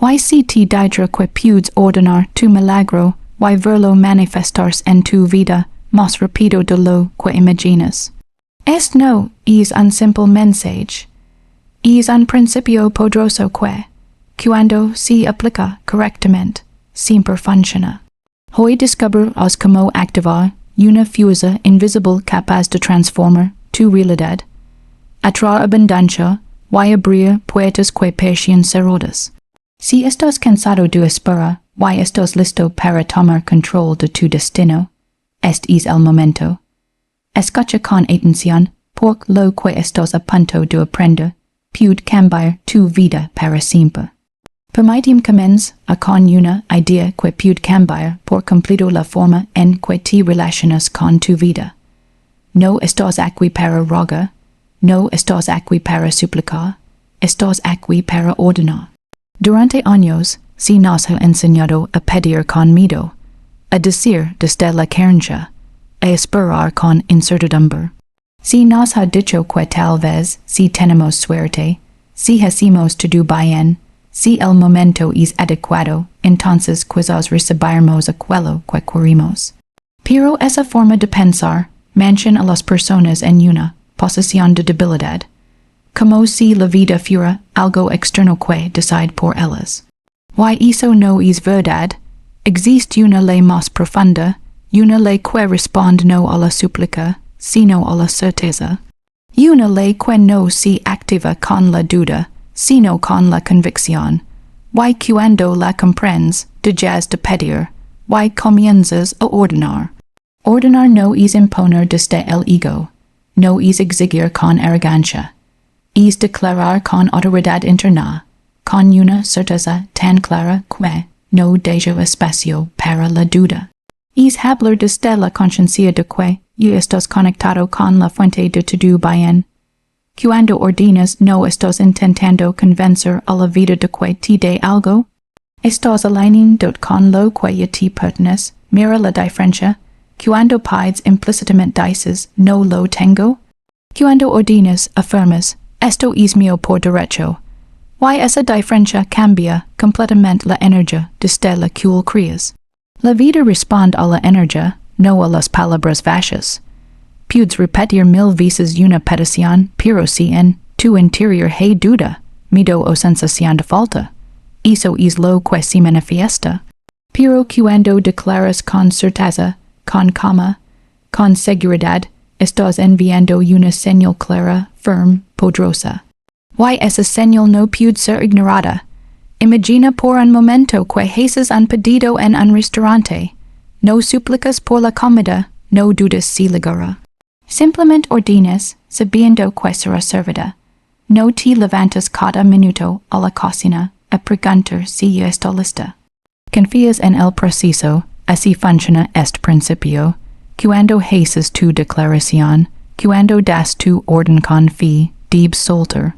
Y te didra que pudes ordenar tu milagro, y verlo manifestarse en tu vida, más rápido de lo que imaginas. Este no es un simple mensaje. Es un principio poderoso que, cuando se aplica correctamente, siempre funciona. Hoy descubrirás cómo activar una fuerza invisible capaz de transformar tu realidad, atraer abundancia y abrir puertas que parecían cerradas. Si estás cansado de esperar y estás listo para tomar control de tu destino, este es el momento. Escucha con atención, porque lo que estás a punto de aprender puede cambiar tu vida para siempre. Permíteme comenzar con una idea que puede cambiar por completo la forma en que te relacionas con tu vida. No estás aquí para rogar, no estás aquí para suplicar, estás aquí para ordenar. Durante años, se nos ha enseñado a pedir con miedo, a decir desde la carencia, a esperar con incertidumbre. Se nos ha dicho que tal vez, si tenemos suerte, si hacemos todo bien, si el momento es adecuado, entonces quizás recibiremos aquello que queremos. Pero esa forma de pensar mantiene a las personas en una posición de debilidad, como si la vida fuera algo externo que decide por ellas. Y eso no es verdad. Existe una ley más profunda, una ley que responde no a la súplica, sino a la certeza. Una ley que no se activa con la duda, sino con la convicción. Y cuando la comprendes, dejas de pedir, y comienzas a ordenar. Ordenar no es imponer desde el ego, no es exigir con arrogancia. Es declarar con autoridad interna, con una certeza tan clara que no deja espacio para la duda. Es hablar desde la conciencia de que ya estás conectado con la fuente de todo bien. Cuando ordenas no estás intentando convencer a la vida de que te dé algo. Estás alineando con lo que ya te pertenece. Mira la diferencia. Cuando pides implícitamente dices no lo tengo. Cuando ordenas afirmas esto es mío por derecho. Y esa diferencia cambia completamente la energía desde la que creas. La vida responde a la energía, no a las palabras vacías. Puedes repetir 1000 veces una petición, pero si en tu interior hay duda, miedo o sensación de falta, eso es lo que se manifiesta. Pero cuando declaras con certeza, con calma, con seguridad, estás enviando una señal clara, firme, poderosa. Y esa señal no puede ser ignorada. Imagina por un momento que haces un pedido en un restaurante. No suplicas por la comida, no dudas si llegará. Simplemente ordenas, sabiendo que será servida. No te levantas cada minuto a la cocina a preguntar si ya está lista. Confías en el proceso, así funciona este principio. Cuando haces tu declaración, cuando das tu orden con fe, debes soltar.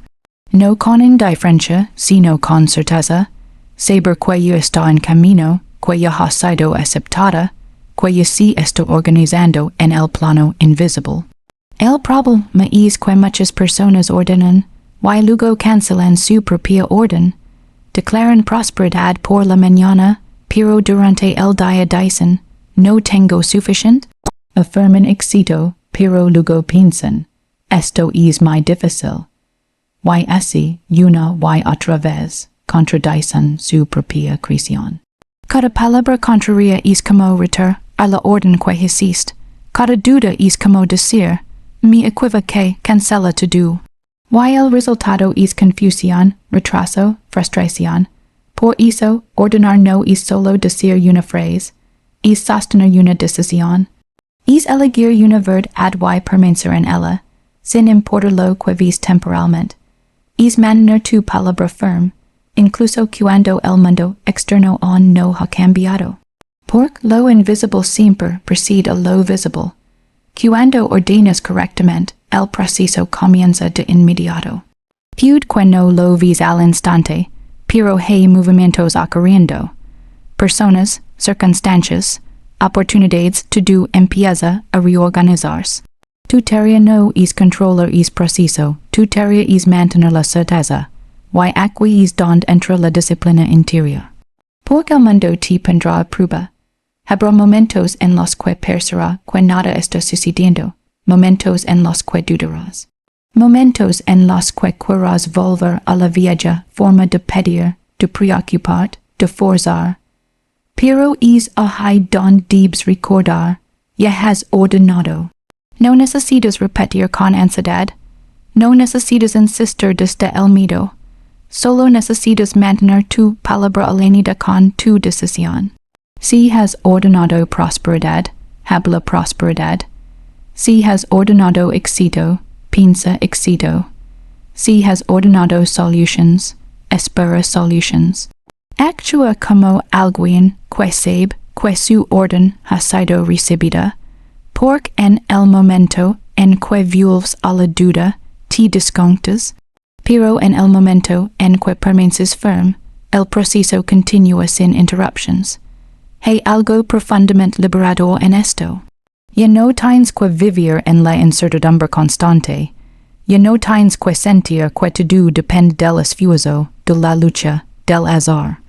No con indiferencia, sino con certeza. Saber que ya está en camino, que ya ha sido aceptada, que ya se está organizando en el plano invisible. El problema es que muchas personas ordenan, y luego cancelan su propia orden. Declaran prosperidad por la mañana, pero durante el día dicen, no tengo suficiente. Afirman éxito, pero luego piensan, esto es muy difícil. Y así, una y otra vez, contradicen su propia creación. Cada palabra contraria es como retar a la orden que hiciste. Cada duda es como decir, me equivoqué, cancela todo. Y el resultado es confusión, retraso, frustración. Por eso, ordenar no es solo decir una frase, es sostener una decisión. Es elegir una verdad y permanecer en ella, sin importar lo que ves temporalmente. Es mantener tu palabra firme, incluso cuando el mundo externo aún no ha cambiado. Porque lo invisible siempre precede a lo visible. Cuando ordenas correctamente, el proceso comienza de inmediato. Puede que no lo ves al instante, pero hay movimientos ocurriendo. Personas, circunstancias, oportunidades, todo empieza a reorganizarse. Tu tarea no es controlar el proceso, tu tarea es mantener la certeza. y aquí es donde entra la disciplina interior. Porque el mundo te pondrá a prueba. Habrá momentos en los que parecerá que nada está sucediendo, momentos en los que dudarás. Momentos en los que querrás volver a la vieja forma de pedir, de preocupar, de forzar. Pero es ahí donde debes recordar, ya has ordenado. No necesitas repetir con ansiedad. No necesitas insistir desde el miedo. Solo necesitas mantener tu palabra alineada con tu decisión. Si has ordenado prosperidad, habla prosperidad. Si has ordenado éxito, piensa éxito. Si has ordenado solutions, espera solutions. Actúa como alguien que sabe que su orden ha sido recibida, porque en el momento en que vuelves a la duda, te desconectas, pero en el momento en que permaneces firme, el proceso continúa sin interruptions. Hay algo profundamente liberador en esto. Ya no tienes que vivir en la incertidumbre constante. Ya no tienes que sentir que todo depende del esfuerzo, de la lucha, del azar.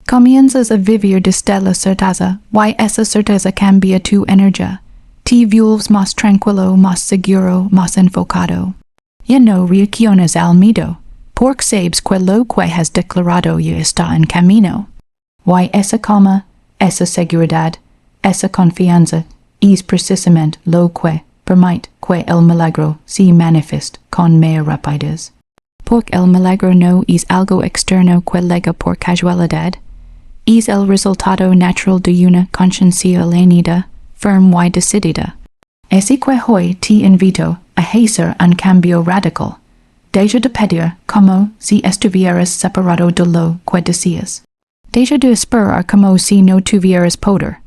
Comienzas a vivir desde la certeza, y esa certeza cambia tu energía. Te vuelves más tranquilo, más seguro, más enfocado. Ya no reaccionas al miedo, porque sabes que lo que has declarado ya está en camino. Y esa calma, esa seguridad, esa confianza, es precisamente lo que permite que el milagro se manifieste con más rapidez. Porque el milagro no es algo externo que llega por casualidad, es el resultado natural de una conciencia alineada, firme y decidida. Así que hoy te invito a hacer un cambio radical. Deja de pedir como si estuvieras separado de lo que deseas. Deja de esperar como si no tuvieras poder.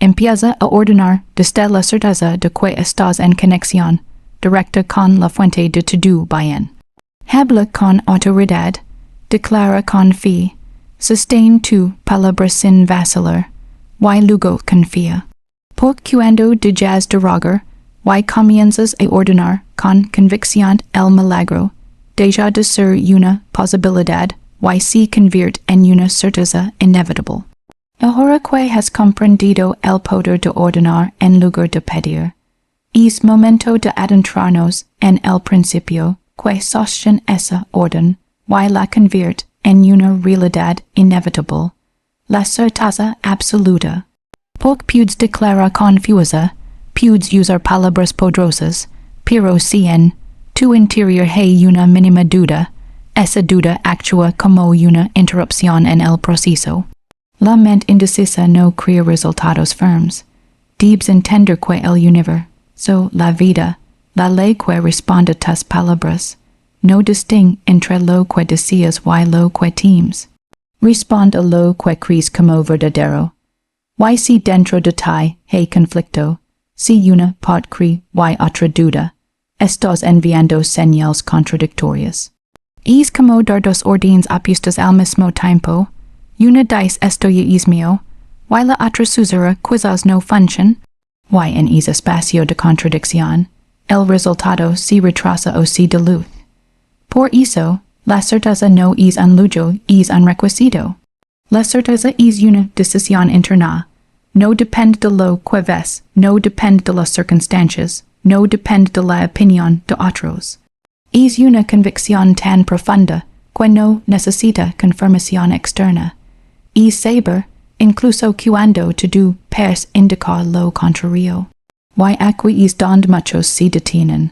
Empieza a ordenar desde la certeza de que estás en conexión directa con la fuente de todo bien. Habla con autoridad, declara con fe, sostén tu palabra sin vacilar, y luego confía. Porque cuando dejas de rogar, y comienzas a ordenar con convicción el milagro, deja de ser una posibilidad y se convierte en una certeza inevitable. Ahora que has comprendido el poder de ordenar en lugar de pedir, es momento de adentrarnos en el principio que sostiene esa orden y la convierte en una realidad inevitable, la certeza absoluta. Porque puedes declarar con fuerza, puedes usar palabras poderosas, pero si en tu interior hay una mínima duda, esa duda actúa como una interrupción en el proceso. La mente indecisa no crea resultados firmes. Debes entender que el universo, la vida, la ley que responde a tus palabras, no distingue entre lo que deseas y lo que temes. Responde a lo que crees como verdadero. Y si dentro de ti hay conflicto, si una parte cree y otra duda, estás enviando señales contradictorias. Es como dar dos órdenes opuestas al mismo tiempo. Una dice esto ya es mío, y la otra susurra quizás no funciona, y en ese espacio de contradicción, el resultado se retrasa o se diluye. Por eso, la certeza no es un lujo, es un requisito. La certeza es una decisión interna. No depende de lo que ves, no depende de las circunstancias, no depende de la opinión de otros. Es una convicción tan profunda que no necesita confirmación externa. Es saber, incluso cuando todo parece indicar lo contrario. Y aquí es donde muchos se detienen.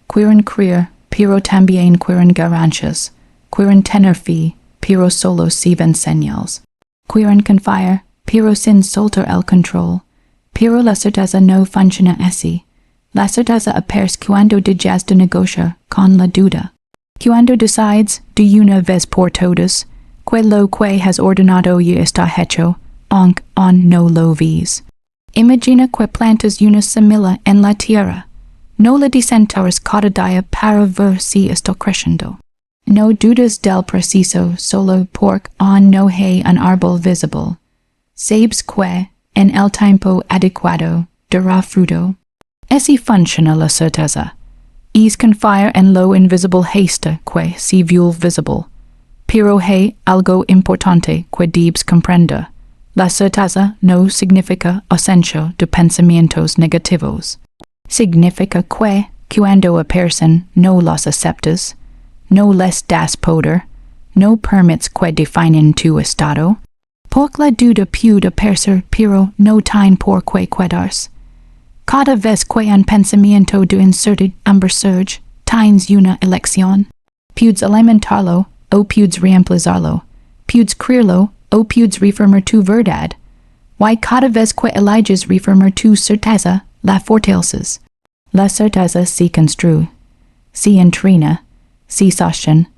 Quieren creer, pero también quieren ganancias. Quieren tener fe, pero solo se ven señales. Quieren confiar, pero sin soltar el control. Pero la certeza no funciona así. La certeza aparece cuando dejas de negociar con la duda. Cuando decides, de una vez por todas, que lo que has ordenado ya está hecho, aunque aún no lo ves. Imagina que plantas una semilla en la tierra. No la desenterras cada día para ver si está creciendo. No dudas del proceso solo porque aún no hay un árbol visible. Sabes que, en el tiempo adecuado, dará fruto. Así funciona la certeza. Es confiar en lo invisible hasta que se vuelve visible. Pero hay algo importante que debes comprender. La certeza no significa ausencia de pensamientos negativos. Significa que, cuando aparecen, no los aceptas, no les das poder, no permites que definen tu estado. Porque la duda puede aparecer, pero no tiene por qué quedarse. Cada vez que un pensamiento de incertidumbre surge, tienes una elección. Puedes alimentarlo, o puedes reemplazarlo. Puedes creerlo, o puedes reafirmar tu verdad. Y cada vez que eliges reafirmar tu certeza, la fortaleces. La certeza se construye, se entrena, se sostiene.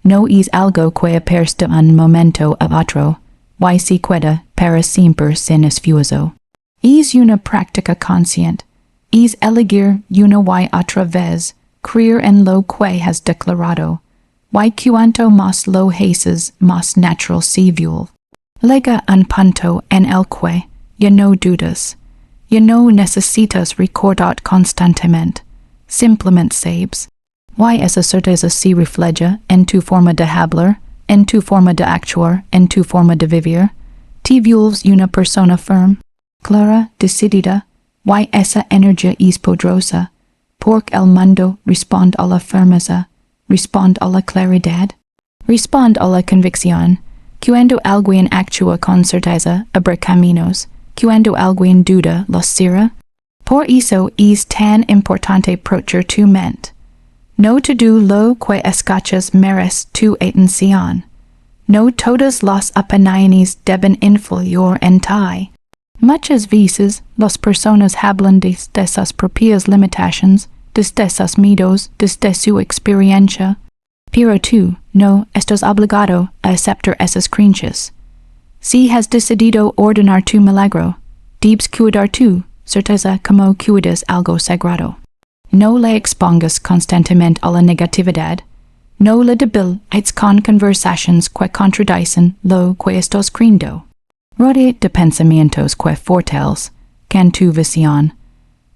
No es algo que aparece de un momento a otro, y se queda para siempre sin esfuerzo. Es una práctica consciente. Es elegir una y otra vez, creer en lo que has declarado. Y cuanto más lo haces, más natural se vuelve. Llega un punto en el que ya no dudas. Ya no necesitas recordar constantemente. Simplemente sabes. Y esa certeza se refleja en tu forma de hablar, en tu forma de actuar, en tu forma de vivir. Te vuelves una persona firme, clara, decidida, y esa energía es poderosa, porque el mundo responde a la firmeza, responde a la claridad, responde a la convicción. Cuando alguien actúa con certeza, abre caminos. Cuando alguien duda, los cierra. Por eso es tan importante proteger tu mente. No todo lo que escuchas merece tu atención. No todas las opiniones deben influir en ti. Muchas veces, las personas hablan desde sus propias limitaciones, desde sus miedos, desde su experiencia. Pero tú no estás obligado a aceptar esas creencias. Si has decidido ordenar tu milagro, debes cuidar tu certeza como cuidas algo sagrado. No le expongas constantemente a la negatividad. No le debilites con conversaciones que contradicen lo que estás creyendo. Rodea de pensamientos que fortales, can tu visión.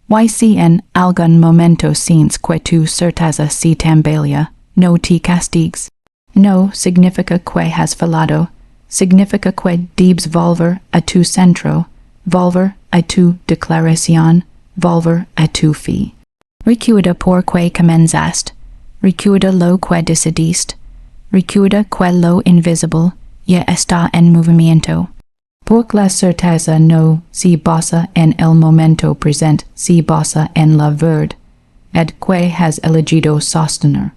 Y si en algún momento sientes que tu certeza se tambaleia, no te castigues. No significa que has fallado, significa que debes volver a tu centro, volver a tu declaración, volver a tu fe. Recuerda por qué comenzaste, recuerda lo que decidiste, recuerda que lo invisible ya está en movimiento. Porque la certeza no se basa en el momento presente, se basa en la verdad que has elegido sostener.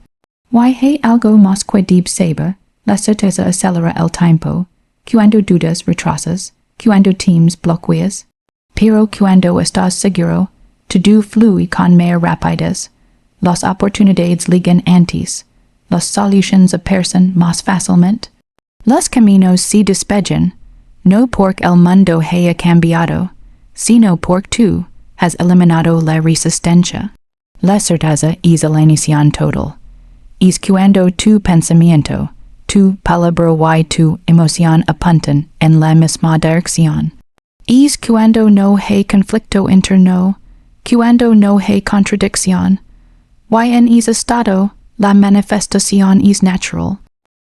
Y hay algo más que debes saber, la certeza acelera el tiempo, cuando dudas retrasas, cuando temes bloqueas. Pero cuando estás seguro, todo fluye con más rapidez, las oportunidades llegan antes, las soluciones aparecen más fácilmente. Los caminos se despejan, no porque el mundo haya cambiado, sino porque tú has eliminado la resistencia. La certeza es la inición total. Es cuando tu pensamiento, tu palabra y tu emoción apuntan en la misma dirección. Es cuando no hay conflicto interno, cuando no hay contradicción. Y en ese estado, la manifestación es natural.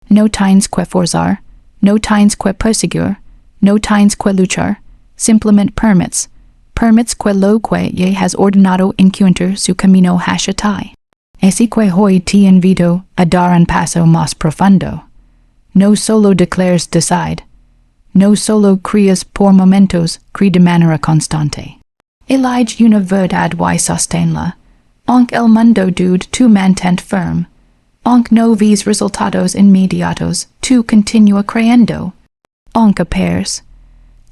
No tienes que forzar, no tienes que perseguir, no tienes que luchar, simplemente permites que lo que ya has ordenado encuentre su camino hacia ti. Así que hoy te invito a dar un paso más profundo. No solo declares decide, no solo creas por momentos, cree de manera constante. Elige una verdad y sosténla. Aunque el mundo dude, tú mantente firme. Aunque no ves resultados inmediatos, tú continúa creyendo. Aunque pers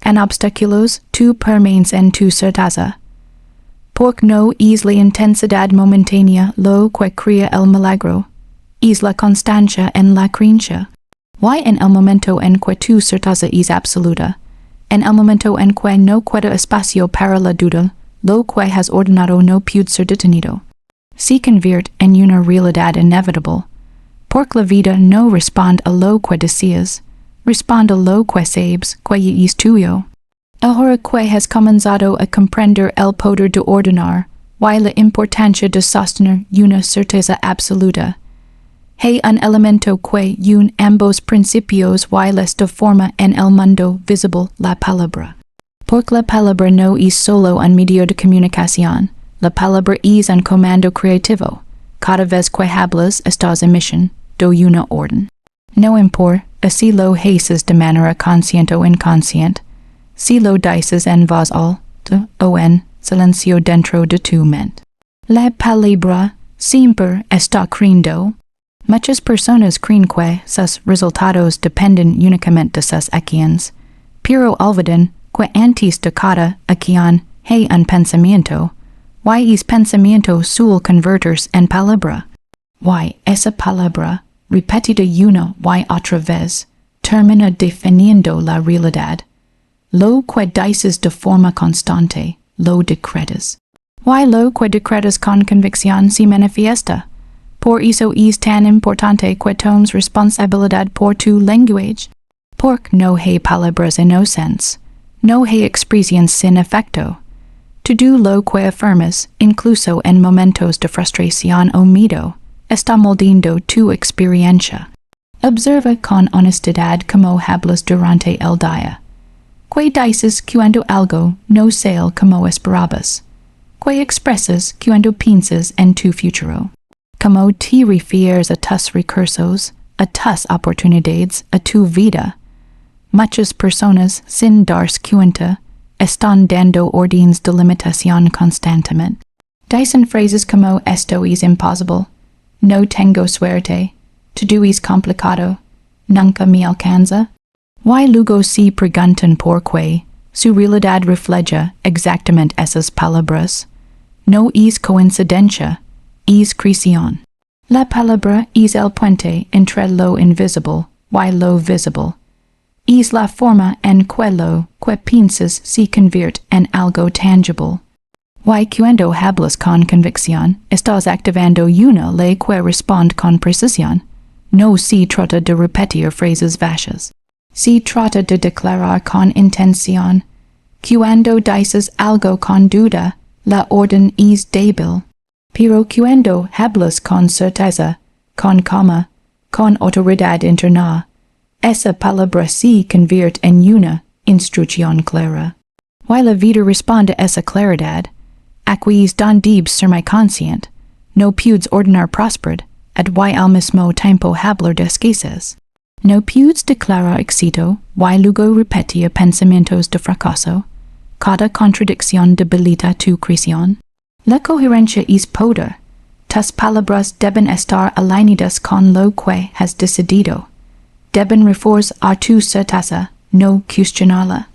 en obstáculos, tú permaneces en tu certeza. Porque no es la intensidad momentánea lo que crea el milagro, es la constancia en la creencia. Y en el momento en que tu certeza es absoluta, en el momento en que no queda espacio para la duda, lo que has ordenado no puede ser detenido. Se convierte en una realidad inevitable, porque la vida no responde a lo que deseas, responde a lo que sabes que ya es tuyo. Ahora que has comenzado a comprender el poder de ordenar y la importancia de sostener una certeza absoluta, Hay un elemento que un ambos principios y les da forma en el mundo visible, la palabra. Porque la palabra no es solo un medio de comunicación, la palabra es un comando creativo. Cada vez que hablas estás emisión de una orden. No importa si lo haces de manera consciente o inconsciente, si lo dices en voz alta o en silencio dentro de tu mente. La palabra siempre está creando. Muchas personas creen que sus resultados dependen únicamente de sus acciones, pero olvidan que antes de cada acción hay un pensamiento, y ese pensamiento suele convertirse en palabra, y esa palabra, repetida una y otra vez, termina definiendo la realidad. Lo que dices de forma constante, lo decretas. Y lo que decretas con convicción se manifiesta. Por eso es tan importante que tomes responsabilidad por tu lenguaje. Porque no hay palabras inocentes, no hay expresiones sin efecto. Todo lo que afirmas, incluso en momentos de frustración o miedo, está moldando tu experiencia. Observa con honestidad cómo hablas durante el día. ¿Qué dices cuando algo no sale como esperabas? ¿Qué expresas cuando piensas en tu futuro? ¿Cómo te refieres a tus recursos, a tus oportunidades, a tu vida? Muchas personas, sin darse cuenta, están dando órdenes de limitación constantemente. Dicen frases como esto es imposible, no tengo suerte, todo es complicado, nunca me alcanza. Y luego se preguntan por qué su realidad refleja exactamente esas palabras. No es coincidencia, es creación. La palabra es el puente entre lo invisible y lo visible. Es la forma en que lo que piensas se convierte en algo tangible. Y cuando hablas con convicción, estás activando una ley que responde con precisión. No se trata de repetir frases vacías. Se trata de declarar con intención. Cuando dices algo con duda, la orden es débil. Pero cuando hablas con certeza, con calma, con autoridad interna, esa palabra se convierte en una instrucción clara. Y la vida responde a esa claridad. Aquí don debes ser muy consciente. No puedes ordenar prosperidad, y al mismo tiempo hablar de escasez. No puedes declarar éxito, y luego repetir pensamientos de fracaso. Cada contradicción debilita tu creación. La coherencia es poder. Tus palabras deben estar alineadas con lo que has decidido. Deben reforzar tu certeza, no cuestionarla.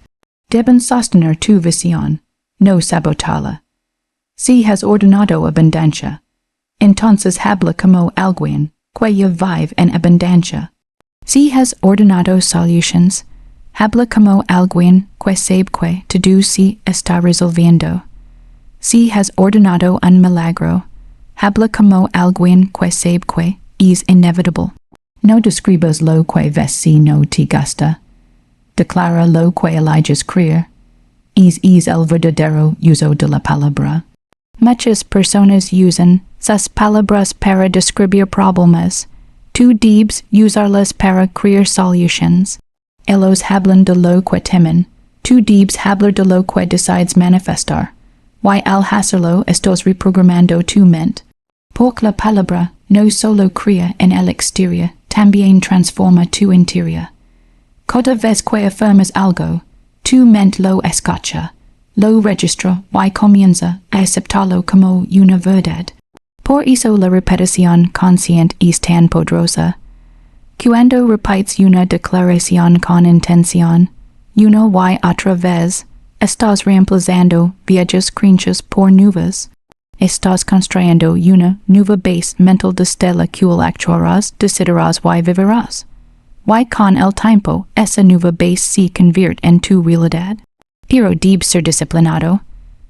Deben sostener tu visión, no sabotarla. Si has ordenado abundancia, entonces habla como alguien que ya vive en abundancia. Si has ordenado solutions, habla como alguien que sabe que todo se está resolviendo. Si has ordenado un milagro, habla como alguien que sabe que es inevitable. No describas lo que ves si no te gusta. Declara lo que eliges creer. Es el verdadero uso de la palabra. Muchas personas usan sus palabras para describir problemas. Tú debes usarlas para crear solutions. Ellos hablan de lo que temen. Tú debes hablar de lo que decides manifestar. Y al hacerlo estás reprogramando tu mente. Porque la palabra no solo crea en el exterior, también transforma tu interior. Cada vez que afirmas algo, tu mente lo escucha, lo registra y comienza a aceptarlo como una verdad. Por eso la repetición consciente es tan poderosa. Cuando repites una declaración con intención, una y otra vez, estás reemplazando viejas creencias por nuevas. Estás construyendo una nueva base mental desde la cual actuarás, decidirás y vivirás. Y con el tiempo, esa nueva base se convierte en tu realidad. Pero debes ser disciplinado.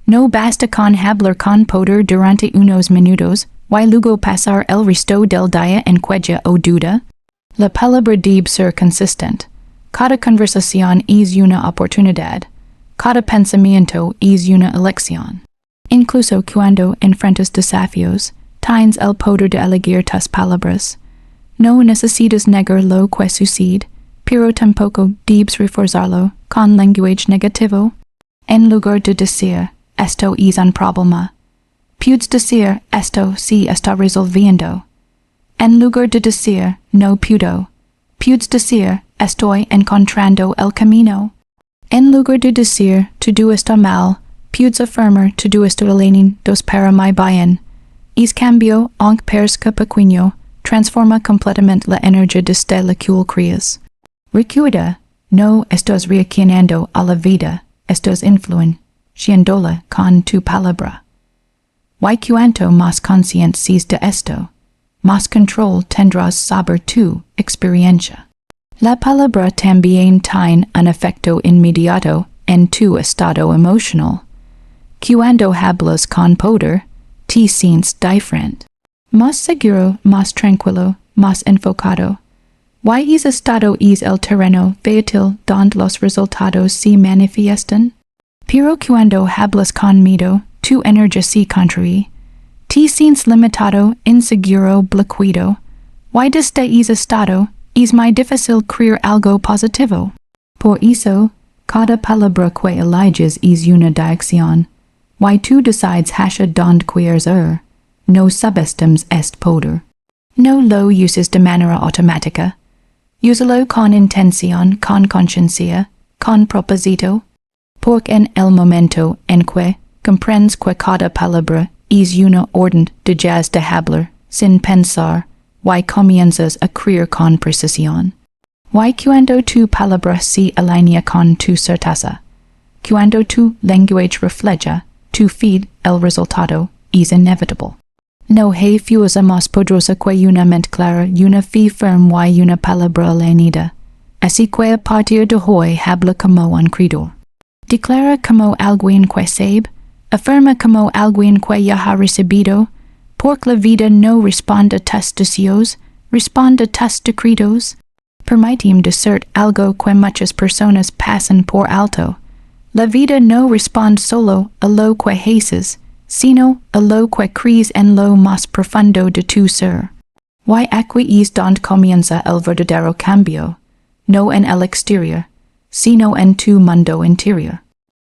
No basta con hablar con poder durante unos minutos, y luego pasar el resto del día en queja o duda. La palabra debe ser consistente. Cada conversación es una oportunidad. Cada pensamiento es una elección. Incluso cuando enfrentas desafíos, tienes el poder de elegir tus palabras. no necesitas negar lo que sucede, pero tampoco debes reforzarlo con lenguaje negativo. En lugar de decir, esto es un problema, puedes decir, esto sí está resolviendo. En lugar de decir, no puedo, puedes decir, estoy encontrando el camino. En lugar de decir, todo está mal, puedes afirmar todo está alineado para mi bien. Es cambio, aunque parezca pequeño, transforma completamente la energía desde la cual creas. Recuerda, no estás reaccionando a la vida, estás influenciándola con tu palabra. Y cuanto más consciente seas de esto, más control tendrás sobre tu experiencia. La palabra también tiene un efecto inmediato en tu estado emocional. Cuando hablas con poder, te sientes diferente. Más seguro, más tranquilo, más enfocado. Y ese estado es el terreno fértil donde los resultados se manifiestan. Pero cuando hablas con miedo, tu energía se contrae. Te sientes limitado, inseguro, bloqueado. Y desde ese estado, es muy difícil crear algo positivo. Por eso, cada palabra que eliges es una dirección. Y tú decides hacia donde quieres ir. No subestimes este poder. No lo uses de manera automática. Úsalo con intención, con conciencia, con propósito. Porque en el momento en que comprendes que cada palabra es una orden de jazz de hablar, sin pensar, y comienzas a crear con precisión. Y cuando tu palabra se alinea con tu certeza, cuando tu lenguaje refleja tu fe, el resultado es inevitable. No hay fuerza más poderosa que una mente clara, una fe firme y una palabra alineada. Así que a partir de hoy habla como un creador. Declara como alguien que sabe, afirma como alguien que ya ha recibido, porque la vida no responde a tus deseos, responde a tus decretos. Permíteme decir algo que muchas personas pasan por alto. La vida no responde solo a lo que haces, sino a lo que crees en lo más profundo de tu ser. Y aquí es donde comienza el verdadero cambio, no en el exterior, sino en tu mundo interior.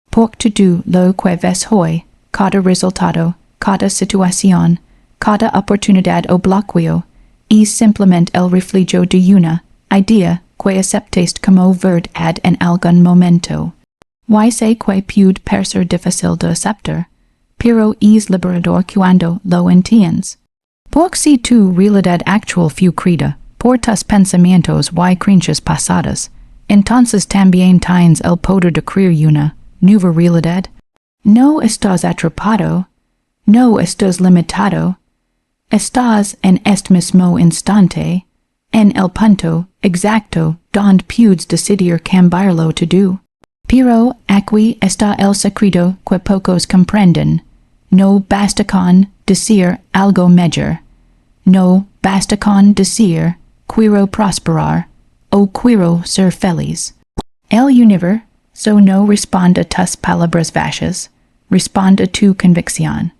Porque todo lo que ves hoy, cada resultado, cada situación, cada oportunidad o bloqueo, es simplemente el reflejo de una idea que aceptaste como verdad en algún momento. Y sé que puede parecer difícil de aceptar, pero es liberador cuando lo entiendes. Porque si tu realidad actual fue creada por tus pensamientos y creencias pasadas, entonces también tienes el poder de crear una nueva realidad. No estás atrapado, no estás limitado, estás en este mismo instante, en el punto exacto donde puedes decidir cambiarlo todo. Pero aquí está el secreto que pocos comprenden. No basta con decir algo mejor. No basta con decir quiero prosperar o quiero ser feliz. El universo no responde a tus palabras vacías, responde a tu convicción.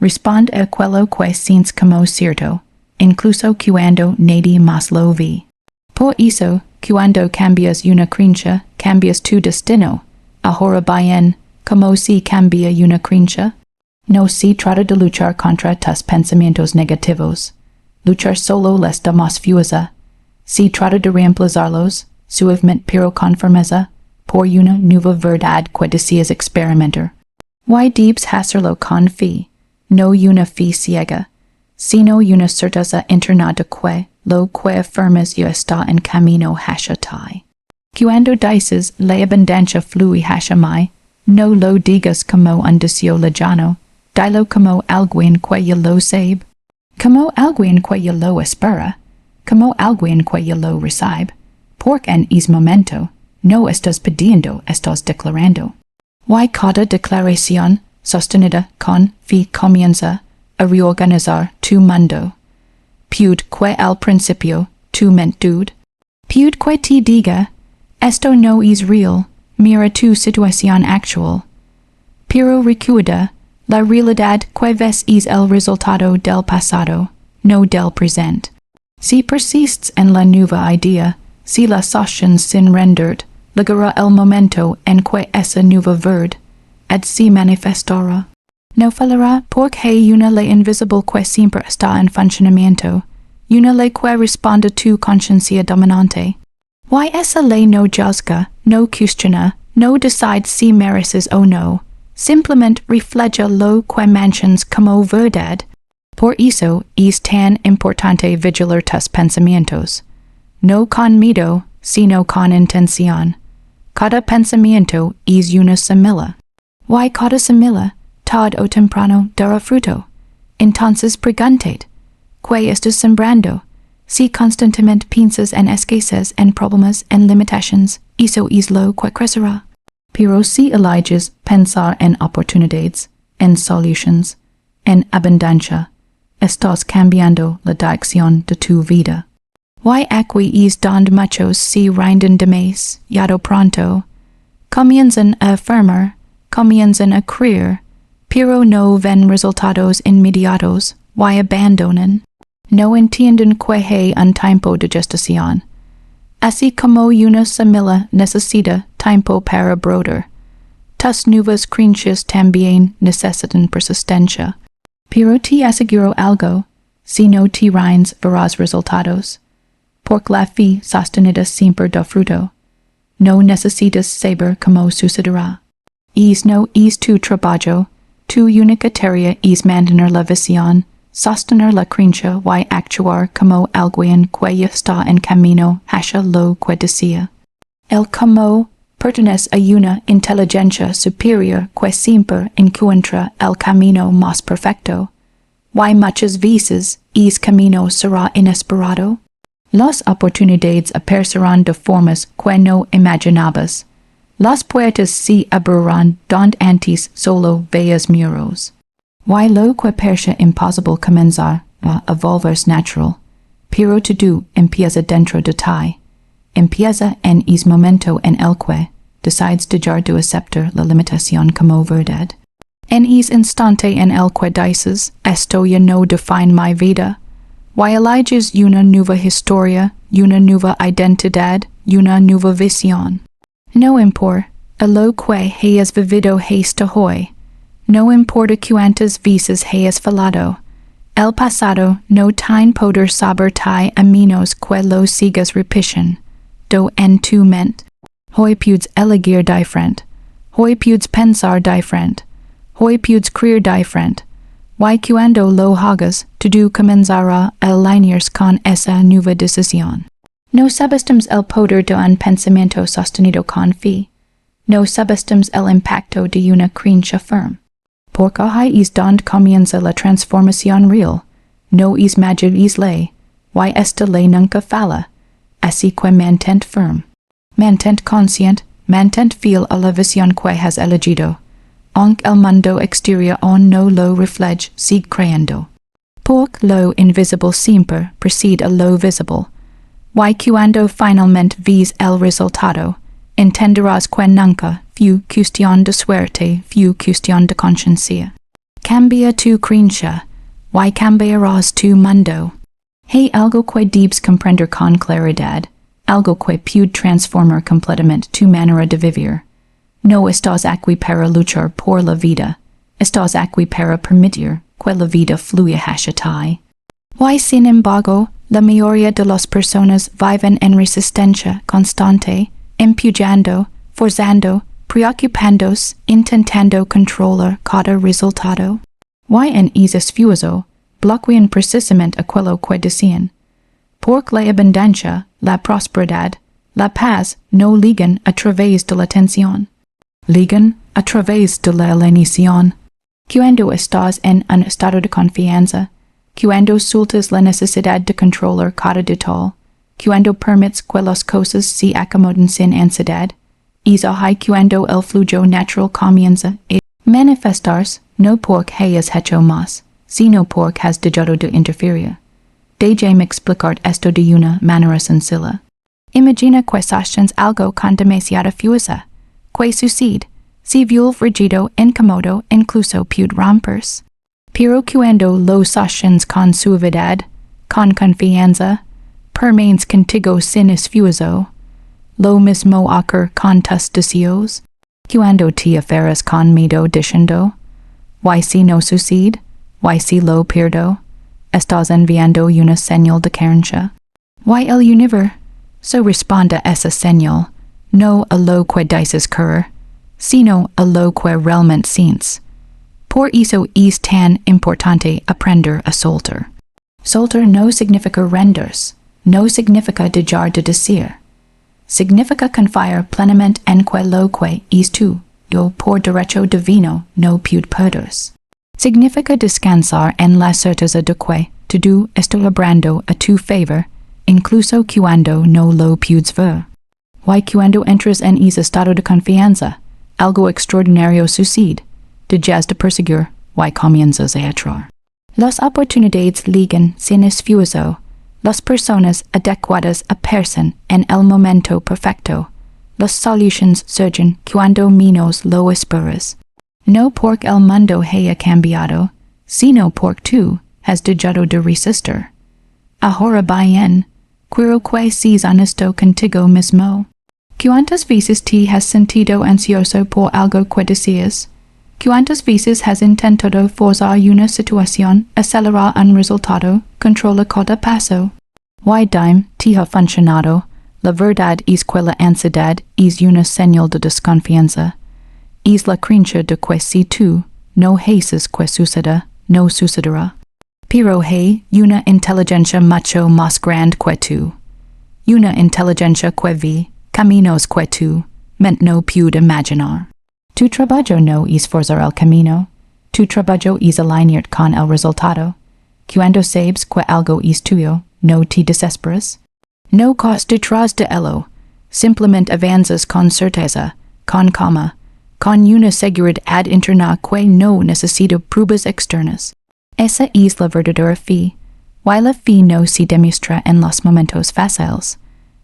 Responde a aquello que sientes como cierto, incluso cuando nadie más lo ve. Por eso, cuando cambias una creencia, cambias tu destino. Ahora bien, ¿cómo se cambia una creencia? No se trata de luchar contra tus pensamientos negativos. Luchar solo les da más fuerza. Se trata de reemplazarlos, suavemente pero con firmeza, por una nueva verdad que deseas experimentar. Y debes hacerlo con fe, no una fe ciega, sino una certeza interna de que lo que afirmas ya está en camino hacia ti. Cuando dices la abundancia fluye hacia mí, no lo digas como un deseo lejano, dilo como alguien que ya lo sabe, como alguien que ya lo espera, como alguien que ya lo recibe, porque en ese momento no estás pidiendo, estás declarando. Y cada declaración sostenida con fe comienza a reorganizar tu mundo. Puede que al principio tu mente dude, puede que te diga, esto no es real, mira tu situación actual. Pero recuerda, la realidad que ves es el resultado del pasado, no del presente. Si persists en la nueva idea, si la solución sin rendered, llegará el momento en que esa nueva verdad, et si manifestará. No fallará porque hay una ley invisible que siempre está en funcionamiento, una ley que responde a tu conciencia dominante. Why esa ley no juzga, no cuestiona, no decide si mereces o no, simplemente refleja lo que mencionas como verdad. Por eso es tan importante vigilar tus pensamientos. No con miedo, sino con intención. Cada pensamiento es una semilla. Why cada semilla, tarde o temprano, dará fruto. Entonces preguntate, ¿qué estás sembrando? Si constantemente piensas en escasez, en problemas, en limitations, eso es lo que crecerá. Pero si eliges pensar en oportunidades, en solutions, en abundancia, estás cambiando la dirección de tu vida. Why aquí es donde muchos se rinden de más, ya pronto. Comienzan a afirmar, comienzan a creer, pero no ven resultados inmediatos. Why abandonan? No entienden que hay un tiempo de gestación. Así como una semilla necesita tiempo para brotar, tus nuevas creencias también necesitan persistencia. Pero te aseguro algo, si no te rindes verás resultados. Porque la fe sostenida siempre da fruto. No necesitas saber cómo sucederá. No es tu trabajo, tu única tarea es mantener la visión, sostener la creencia y actuar como alguien que ya está en camino hacia lo que desea. El cómo pertenece a una inteligencia superior que siempre encuentra el camino más perfecto. Y muchas veces ese camino será inesperado. Las oportunidades aparecerán de formas que no imaginabas. Las puertas se abrirán donde antes solo veías muros. Y lo que parece imposible comenzar a volverse natural, pero todo empieza dentro de ti. Empieza en ese momento en el que decides dejar de aceptar la limitación como verdad. En ese instante en el que dices, esto ya no define mi vida. Y eliges una nueva historia, una nueva identidad, una nueva visión. No importa lo que hayas vivido hasta hoy. No importa cuántas veces hayas fallado. El pasado no tiene poder sobre ti a menos que lo sigas repitiendo. En tu mente. Hoy puedes elegir diferente. Hoy puedes pensar diferente. Hoy puedes creer diferente. Y cuando lo hagas, todo comenzará a alinearse con esa nueva decisión. No subestimes el poder de un pensamiento sostenido con fe. No subestimes el impacto de una creencia firme. Porque ahí es donde comienza la transformación real. No es magia, es ley. Y esta ley nunca falla. Así que mantente firme. Mantente consciente, mantente fiel a la visión que has elegido. Aunque el mundo exterior aún no lo refleje, sigue creando. Porque lo invisible siempre precede a lo visible. Y cuando finalmente ves el resultado, entenderás que nunca fue cuestión de suerte, fue cuestión de conciencia. Cambia tu creencia, y cambiarás tu mundo. Hay algo que debes comprender con claridad, algo que puede transformar completamente tu manera de vivir. No estás aquí para luchar por la vida, estás aquí para permitir que la vida fluya hacia ti. Y sin embargo, la mayoría de las personas viven en resistencia constante, empujando, forzando, preocupándose, intentando controlar cada resultado. Y en ese esfuerzo, bloquean precisamente aquello que desean. Porque la abundancia, la prosperidad, la paz no ligan a través de la tensión. Ligan a través de la alineación. Cuando estás en un estado de confianza, cuando sueltas la necesidad de controlar cada detalle, cuando permites que las cosas se acomoden sin ansiedad, es ahí cuando el flujo natural comienza a manifestarse, no porque hayas hecho más, sino porque has dejado de interferir. Déjame explicar esto de una manera sencilla. Imagina que sostiens algo con demasiada fuerza. ¿Qué sucede? Se vuelve rígido, incómodo, incluso puede romperse. Pero cuando lo sostienes con suavidad, con confianza, permanes contigo sin esfuerzo, lo mismo hacer con tus deseos, cuando te aferras con miedo diciendo, y si no sucede, y si lo pierdo, estás enviando una señal de carencia. Y el universo responde esa señal, no a lo que dices querer, sino a lo que realmente sientes. Por eso es tan importante aprender a soltar. Soltar no significa rendirse, no significa dejar de decir. Significa confiar plenamente en que lo que es tuyo por derecho divino no puede perderse. Significa descansar en la certeza de que todo está obrando a tu favor, incluso cuando no lo puedes ver. Y cuando entras en ese estado de confianza, algo extraordinario sucede, dejas de perseguir y comienzas a atraer. Las oportunidades llegan sin esfuerzo, las personas adecuadas aparecen en el momento perfecto, las soluciones surgen cuando menos lo esperas. No porque el mundo haya cambiado, sino porque tú has dejado de resistir. Ahora bien, quiero que seas honesto contigo mismo. ¿Cuántas veces te has sentido ansioso por algo que deseas? ¿Cuántas veces has intentado forzar una situación, acelerar un resultado, controlar cada paso? Y dime, te ha funcionado. La verdad es que la ansiedad es una señal de desconfianza. Es la creencia de que si tú no haces que suceda, no sucederá. Pero hay una inteligencia mucho más grande que tú. Una inteligencia que ve caminos que tu mente no puede imaginar. Tu trabajo no es forzar el camino, tu trabajo es alinear con el resultado. Cuando sabes que algo es tuyo, no te desesperas. No corres detrás de ello, simplemente avanzas con certeza, con calma, con una seguridad interna que no necesita pruebas externas. Esa es la verdadera fe, y la fe no se demuestra en los momentos fáciles.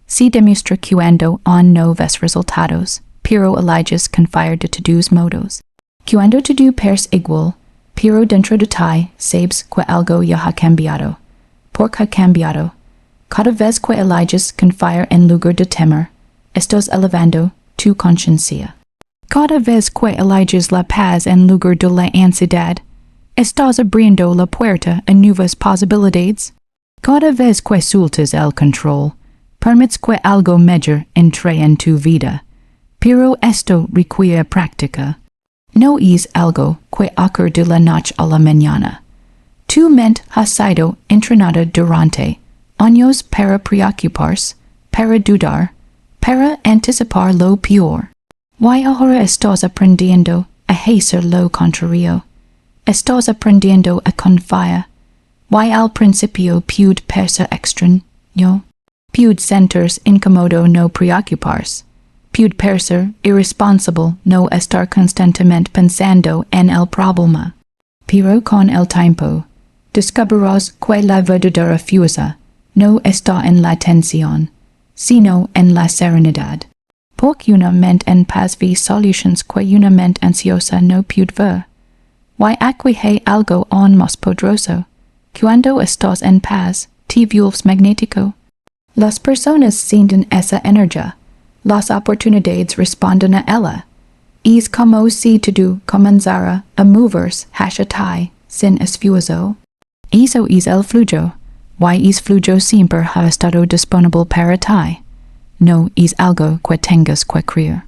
Se demuestra cuando no ves resultados, pero eliges confiar de todos modos. Cuando todo parece igual, pero dentro de ti sabes que algo ya ha cambiado. Porque ha cambiado. Cada vez que eliges confiar en lugar de temer, estás elevando tu conciencia. Cada vez que eliges la paz en lugar de la ansiedad, estás abriendo la puerta a nuevas posibilidades. Cada vez que sueltas el control, permites que algo mejor entre en tu vida, pero esto requiere práctica. No es algo que ocurre de la noche a la mañana. Tu mente ha sido entrenada durante años para preocuparse, para dudar, para anticipar lo peor. Y ahora estás aprendiendo a hacer lo contrario. Estás aprendiendo a confiar. Y al principio puede parecer extraño. Puede sentirse incómodo no preocuparse. Puede parecer irresponsable no estar constantemente pensando en el problema. Pero con el tiempo, descubrirás que la verdadera fuerza no está en la tensión, sino en la serenidad. Porque una mente en paz ve soluciones que una mente ansiosa no puede ver. Y aquí hay algo aún más poderoso. Cuando estás en paz, te vuelves magnético. Las personas sienten esa energía. Las oportunidades responden a ella. Es como si todo comenzara a moverse hacia ti sin esfuerzo. Eso es el flujo. Y es flujo siempre ha estado disponible para ti. No es algo que tengas que creer.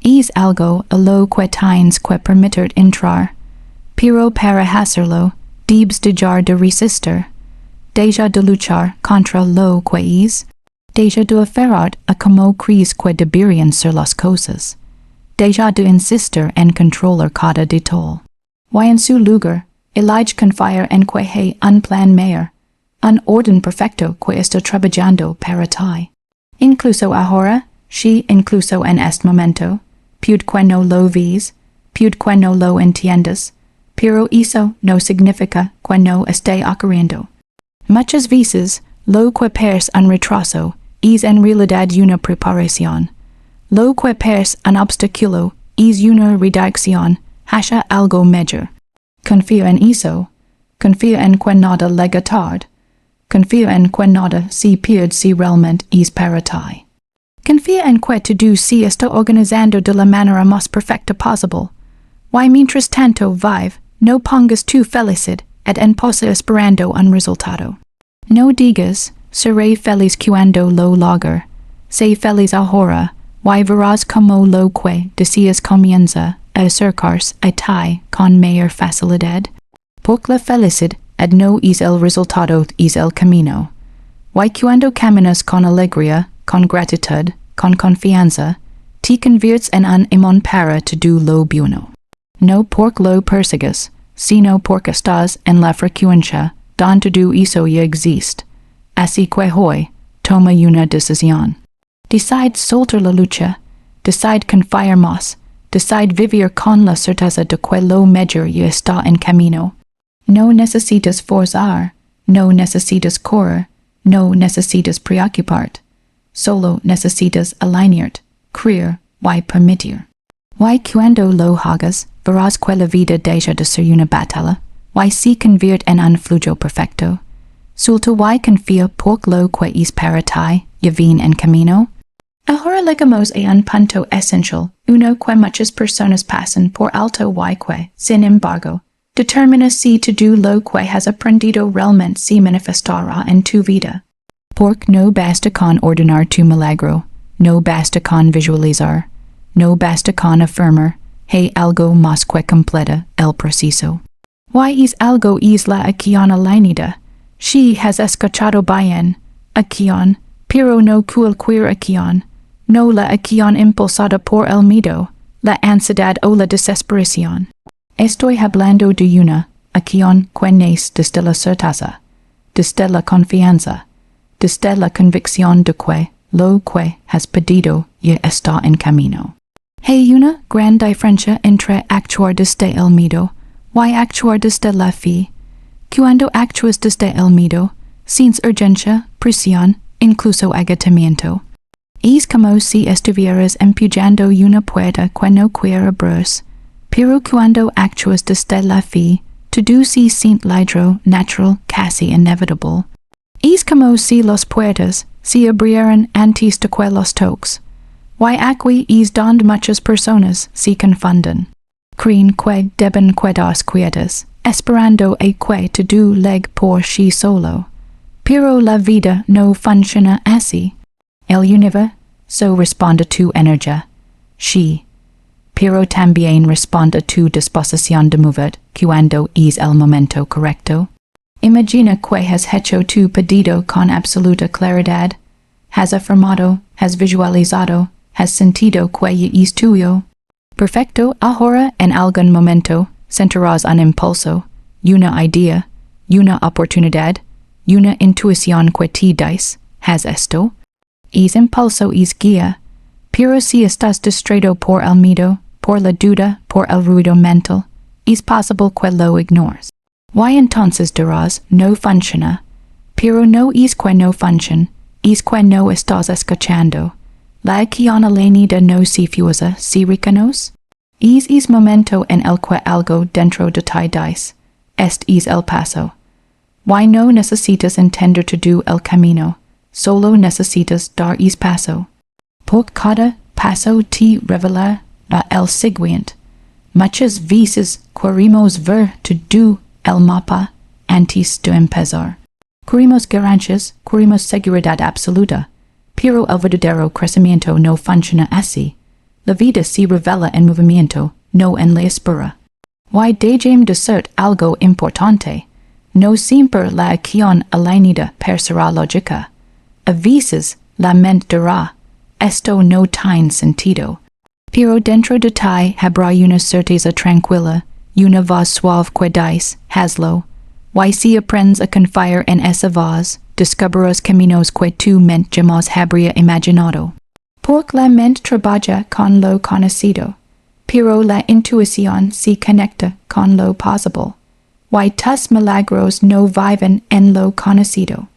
Es algo a lo que tienes que permitir entrar. Pero para hacerlo, debes dejar de resistir. Deja de luchar contra lo que es. Deja de aferrar a como crees que deberían ser las cosas. Deja de insistir en controlar cada detalle. Y en su lugar, elige confiar en que hay un plan mayor, un orden perfecto que está trabajando para ti. Incluso ahora, si incluso en este momento, puede que no lo ves, puede que no lo entiendas, pero eso no significa que no esté ocurriendo. Muchas veces, lo que parece un retraso es en realidad una preparación. Lo que parece un obstáculo es una reducción hacia algo mejor. Confía en eso. Confía en que nada llega tarde. confía en que nada se pierde si realmente es para ti. Confía en que todo se está organizando de la manera más perfecta posible. Y mientras tanto vive, no pongas tu felicidad en pausa esperando un resultado. No digas, seré feliz cuando lo logre. Sé feliz ahora, y verás como lo que deseas comienza a acercarse a ti con mayor facilidad. Porque la felicidad no es el resultado, es el camino. Y cuando caminas con alegría, con gratitud, con confianza, te conviertes en un imán para todo lo bueno. No porque lo persigues, sino porque estás en la frecuencia donde todo eso ya existe. Así que hoy, toma una decisión. Decide soltar la lucha, decide confiar más, decide vivir con la certeza de que lo mejor ya está en camino. No necesitas forzar, no necesitas correr, no necesitas preocuparte. Solo necesitas alinearte, creer y permitir. Y cuando lo hagas, verás que la vida deja de ser una batalla, y se convierte en un flujo perfecto. Suelta y confía porque lo que es para ti ya viene en camino. Ahora llegamos a un punto esencial, uno que muchas personas pasan por alto y que, sin embargo, determina si todo lo que has aprendido realmente se manifestará en tu vida. Porque no basta con ordenar tu milagro, no basta con visualizar, no basta con afirmar, hay algo más que completa el proceso. Y es algo es la acción alineada. She has escuchado bien, acción, pero no cualquier acción, no la acción impulsada por el miedo, la ansiedad o la desesperación. Estoy hablando de una acción que nace desde la certeza, desde la confianza, desde la convicción de que lo que has pedido ya está en camino. Hay una gran diferencia entre actuar desde el miedo y actuar desde la fe. Cuando actúas desde el miedo, sin urgencia, presión, incluso agotamiento, es como si estuvieras empujando una puerta que no quiere abrirse. Pero cuando actúas desde la fe, todo se siente ligero, natural, casi inevitable. Es como si las puertas se abrieran antes de que los toques. Y aquí es donde muchas personas se confunden. Creen que deben quedarse quietas, esperando a que todo llegue por sí solo. Pero la vida no funciona así. El universo responde a tu energía. Sí. Pero también responde a tu disposición de mover cuando es el momento correcto. Imagina que has hecho tu pedido con absoluta claridad. Has afirmado, has visualizado, has sentido que ya es tuyo. Perfecto, ahora en algún momento sentirás un impulso, una idea, una oportunidad, una intuición que te dice, haz esto. Es impulso es guía, pero si estás distraído por el miedo, por la duda, por el ruido mental, es posible que lo ignores. Y entonces dirás, no funciona, pero no es que no funcione, es que no estás escuchando. La acción alineada no se fuerza, se reconoce. Es momento en el que algo dentro de ti dice, este es el paso. Y no necesitas entender todo el camino, solo necesitas dar es paso. Por cada paso te revela el siguiente. Muchas veces queremos ver todo el mapa antes de empezar. Queremos ganancias, queremos seguridad absoluta, pero el verdadero crecimiento no funciona así. La vida se revela en movimiento, no en la espera. Y dejemos de ser algo importante. No siempre la acción alineada será lógica. A veces la mente dirá, esto no tiene sentido. Pero dentro de ti habrá una certeza tranquila, una voz suave que dice, hazlo. Y si aprendes a confiar en esa voz, descubrirás caminos que tu mente jamás habría imaginado. Porque la mente trabaja con lo conocido, pero la intuición se conecta con lo posible. Y tus milagros no viven en lo conocido,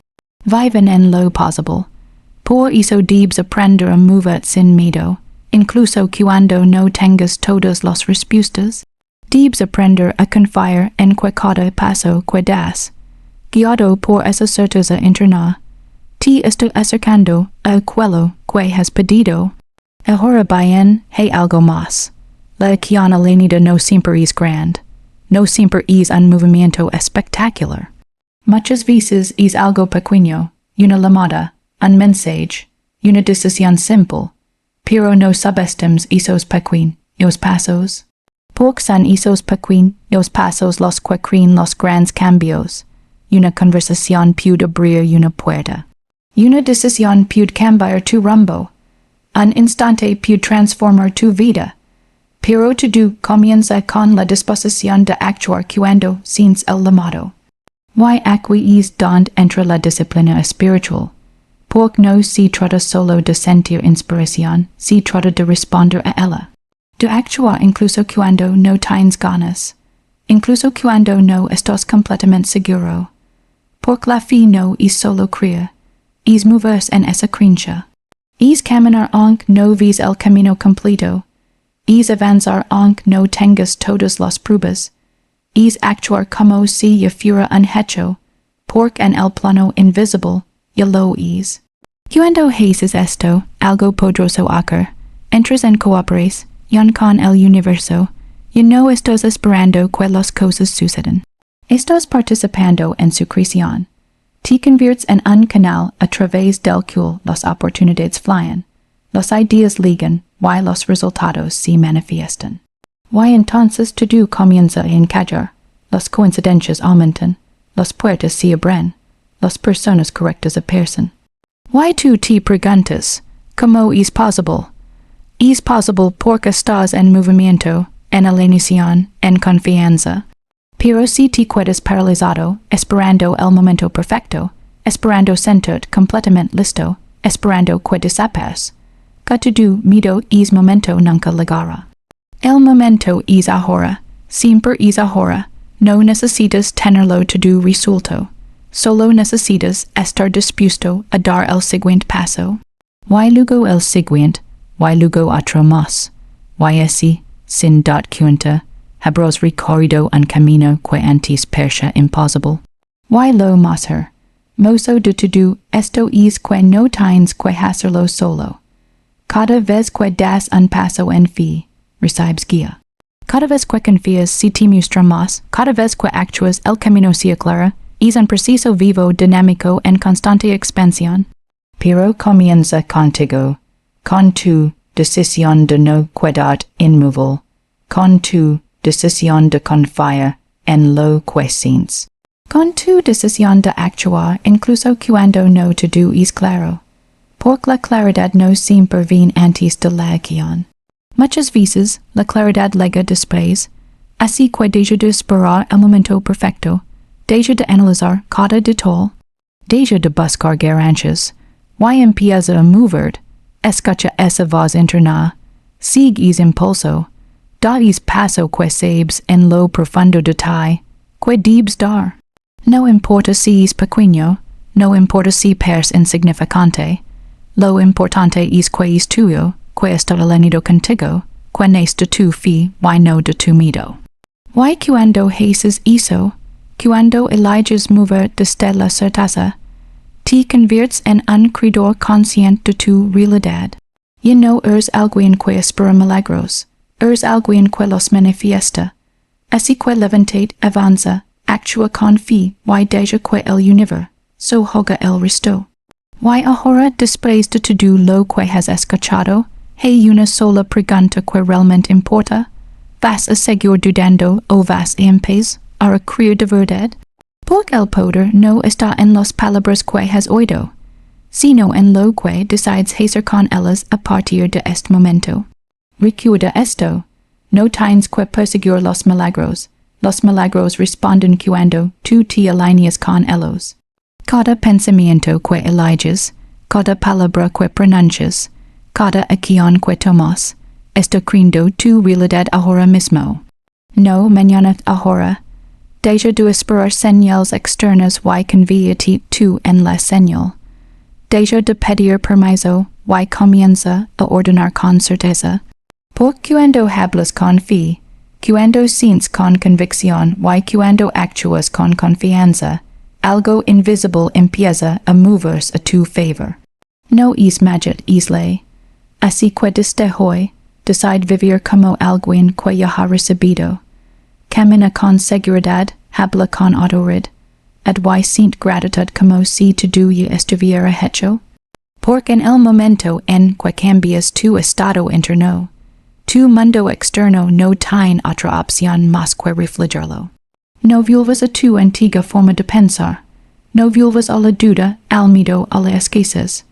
viven en lo posible. Por eso debes aprender a mover sin miedo, incluso cuando no tengas todas las respuestas. Debes aprender a confiar en que cada paso que das, guiado por esa certeza interna. Te estoy acercando a aquello que has pedido. Ahora bien, hay algo más. La acción alenida no siempre es grande. No siempre es un movimiento espectacular. Muchas veces es algo pequeño, una llamada, un mensaje, una decisión simple, pero no subestimes esos pequeños pasos. Porque son esos pequeños pasos los que crean los grandes cambios. Una conversación puede abrir una puerta. Una decisión puede cambiar tu rumbo. Un instante puede transformar tu vida. Pero todo comienza con la disposición de actuar cuando sientes el llamado. Why aquí es donde entra la disciplina espiritual. Porque no se trata solo de sentir inspiración, se trata de responder a ella. De actuar incluso cuando no tienes ganas. Incluso cuando no estás completamente seguro. Porque la fe no es solo creer. Es moverse en esa creencia. Es caminar aunque no ves el camino completo. Es avanzar aunque no tengas todas las pruebas. Es actuar como si ya fuera un hecho, porque en el plano invisible ya lo es. Cuando haces esto, algo poderoso ocurre. Entras en cooperación con el universo, y no estás esperando que las cosas sucedan. Estás participando en su creación. Te conviertes en un canal a través del cual las oportunidades fluyen, las ideas llegan, y los resultados se manifiestan. Y entonces todo comienza a encajar, las coincidencias aumentan, las puertas se abren, las personas correctas aparecen. Y tú te preguntas, ¿cómo es posible? Es posible porque estás en movimiento, en alineación, en confianza. Pero si te quedas paralizado, esperando el momento perfecto, esperando sentirte completamente listo, esperando que desaparezca, que tu miedo es momento nunca llegará. El momento es ahora, siempre es ahora, no necesitas tenerlo todo resuelto, solo necesitas estar dispuesto a dar el siguiente paso. Y luego el siguiente, y luego otro más, y así, sin darte cuenta, habrás recorrido un camino que antes parecía imposible. Y lo mejor, mozo de todo esto es que no tienes que hacerlo solo. Cada vez que das un paso en fe, recibes guía. Cada vez que confías se te muestra más, cada vez que actúas el camino se aclara, es un proceso vivo, dinámico, en constante expansión. Pero comienza contigo, con tu decisión de no quedarte inmóvil, con tu decisión de confiar en lo que sientes, con tu decisión de actuar incluso cuando no todo es claro. Porque la claridad no siempre viene antes de la acción. Muchas veces, la claridad llega después, así que deja de esperar el momento perfecto, deja de analizar cada detalle, deja de buscar garantías, y empieza a mover, escucha esa voz interna, sigue ese impulso, da ese paso que sabes en lo profundo de ti, que debes dar. No importa si es pequeño, no importa si parece insignificante, lo importante es que es tuyo, que está alineado contigo, que es de tu fe y no de tu miedo. Y cuando haces eso, cuando eliges mover desde la certeza, te conviertes en un creador consciente de tu realidad. Y no eres alguien que espera milagros, eres alguien que los manifiesta. Así que levántate, avanza, actúa con fe y deja que el universo haga el resto. Y ahora, después de todo lo que has escuchado, hay una sola pregunta que realmente importa. ¿Vas a seguir dudando o vas a empezar a creer de verdad? Porque el poder no está en las palabras que has oído, sino en lo que decides hacer con ellas a partir de este momento. Recuerda esto, no tienes que perseguir los milagros responden cuando tú te alineas con ellos. Cada pensamiento que eliges, cada palabra que pronuncias, cada acción que tomas, está creando tu realidad ahora mismo. No mañana ahora. Deja de esperar señales externas y confíate tú en la señal. Deja de pedir permiso y comienza a ordenar con certeza. Porque cuando hablas con fe, cuando sientes con convicción y cuando actúas con confianza, algo invisible empieza a moverse a tu favor. No es magit es ley. Así que desde hoy, decide vivir como alguien que ya ha recibido. Camina con seguridad, habla con autoridad. Y siente gratitud como si todo ya estuviera hecho. Porque en el momento en que cambias tu estado interno, tu mundo externo no tiene otra opción más que reflejarlo. No vuelvas a tu antigua forma de pensar. No vuelvas a la duda, al miedo, a la escasez.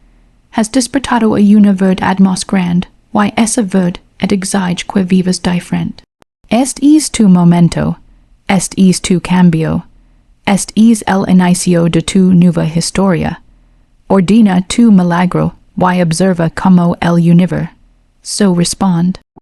Has despertado a una verdad más grande, y esa verdad exige que vivas diferente. Este es tu momento. Este es tu cambio. Este es el inicio de tu nueva historia. Ordena tu milagro, y observa como el universo respond.